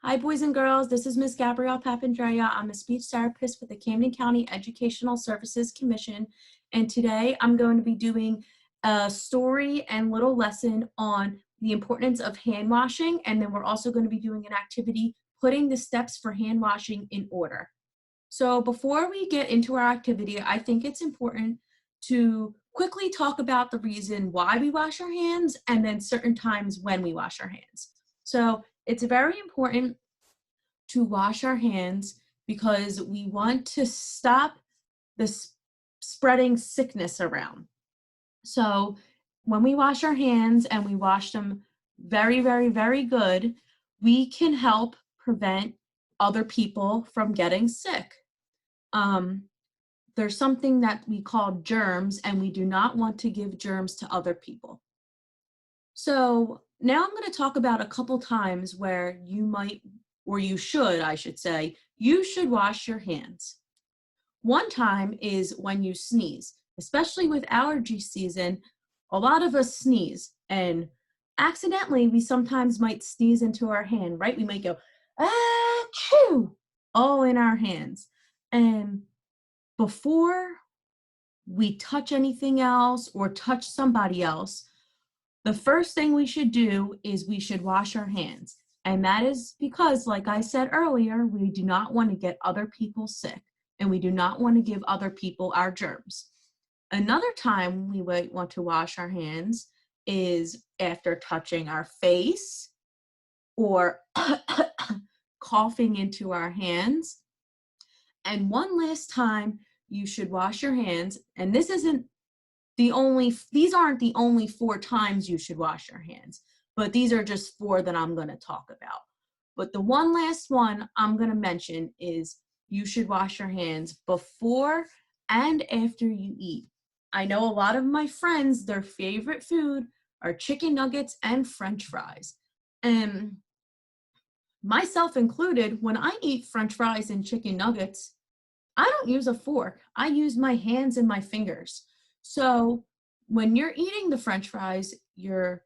Hi, boys and girls. This is Miss Gabrielle Papandrea. I'm a speech therapist with the Camden County Educational Services Commission, and today I'm going to be doing a story and little lesson on the importance of hand washing, and then we're also going to be doing an activity putting the steps for hand washing in order. So before we get into our activity, I think it's important to quickly talk about the reason why we wash our hands and then certain times when we wash our hands. So it's very important to wash our hands because we want to stop the spreading sickness around. So when we wash our hands and we wash them very, very, very good, we can help prevent other people from getting sick. There's something that we call germs, and we do not want to give germs to other people. So now I'm going to talk about a couple times where you might, or you should, I should say, you should wash your hands. One time is when you sneeze, especially with allergy season. A lot of us sneeze, and accidentally we sometimes might sneeze into our hand, right? We might go, achoo, all in our hands. And before we touch anything else or touch somebody else, the first thing we should do is we should wash our hands. And that is because, like I said earlier, we do not want to get other people sick, and we do not want to give other people our germs. Another time we might want to wash our hands is after touching our face or coughing into our hands. And one last time you should wash your hands, and these aren't the only 4 times you should wash your hands, but these are just 4 that I'm going to talk about. But the one last one I'm going to mention is you should wash your hands before and after you eat. I know a lot of my friends, their favorite food are chicken nuggets and French fries. And myself included, when I eat French fries and chicken nuggets, I don't use a fork. I use my hands and my fingers. So when you're eating the French fries, you're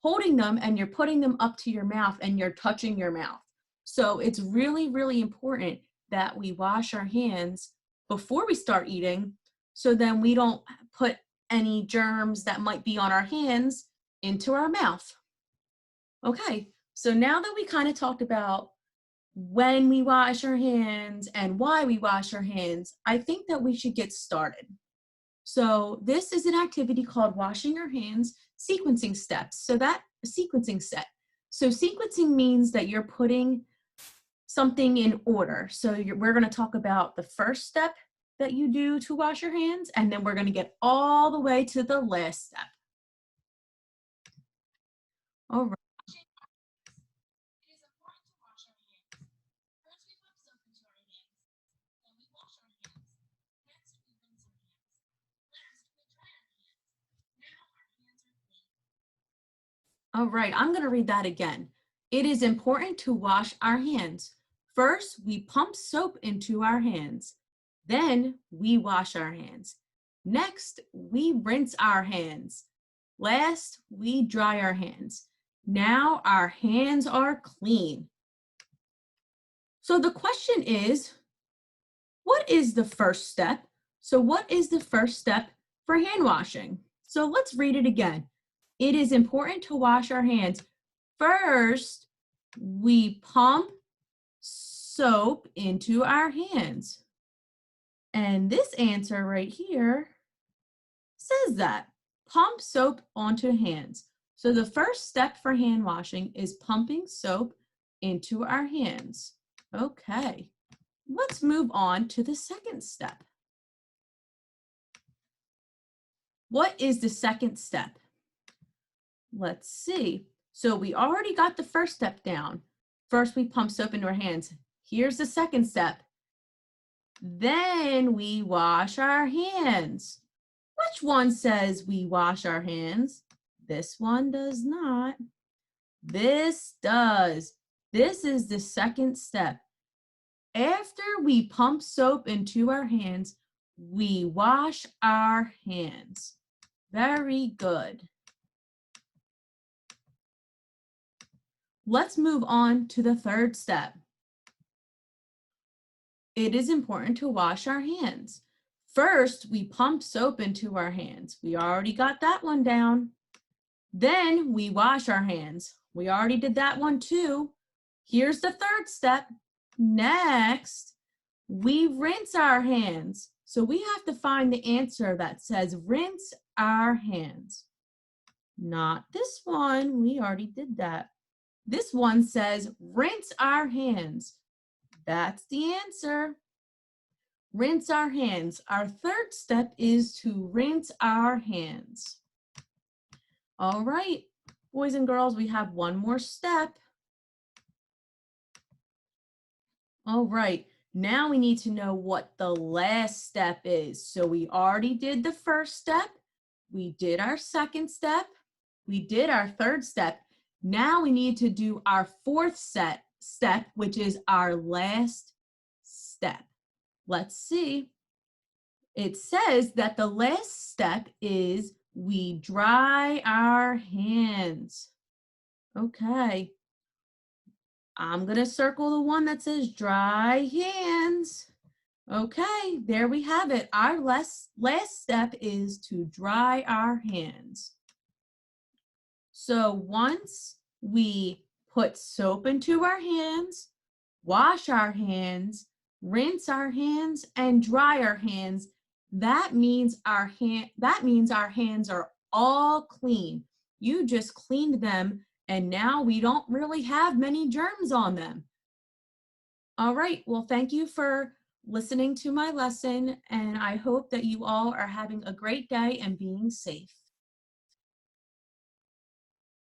holding them and you're putting them up to your mouth and you're touching your mouth. So it's really, really important that we wash our hands before we start eating, so then we don't put any germs that might be on our hands into our mouth. Okay, so now that we kind of talked about when we wash our hands and why we wash our hands, I think that we should get started. So this is an activity called washing your hands sequencing steps. So that sequencing set. So sequencing means that you're putting something in order. So we're going to talk about the first step that you do to wash your hands, and then we're going to get all the way to the last step. All right. All right, I'm going to read that again. It is important to wash our hands. First, we pump soap into our hands. Then we wash our hands. Next, we rinse our hands. Last, we dry our hands. Now our hands are clean. So the question is, what is the first step? So what is the first step for hand washing? So let's read it again. It is important to wash our hands. First, we pump soap into our hands. And this answer right here says that. Pump soap onto hands. So the first step for hand washing is pumping soap into our hands. Okay, let's move on to the second step. What is the second step? Let's see. So we already got the first step down. First, we pump soap into our hands. Here's the second step. Then we wash our hands. Which one says we wash our hands? This one does not. This does. This is the second step. After we pump soap into our hands, we wash our hands. Very good. Let's move on to the third step. It is important to wash our hands. First, we pump soap into our hands. We already got that one down. Then we wash our hands. We already did that one too. Here's the third step. Next, we rinse our hands. So we have to find the answer that says rinse our hands. Not this one, we already did that. This one says rinse our hands. That's the answer. Rinse our hands. Our third step is to rinse our hands. All right, boys and girls, we have one more step. All right, now we need to know what the last step is. So we already did the first step. We did our second step. We did our third step. Now we need to do our fourth step, which is our last step. Let's see. It says that the last step is we dry our hands. Okay. I'm going to circle the one that says dry hands. Okay, there we have it. Our last step is to dry our hands. So once we put soap into our hands, wash our hands, rinse our hands, and dry our hands, that means our hands are all clean. You just cleaned them, and now we don't really have many germs on them. All right, well, thank you for listening to my lesson, and I hope that you all are having a great day and being safe.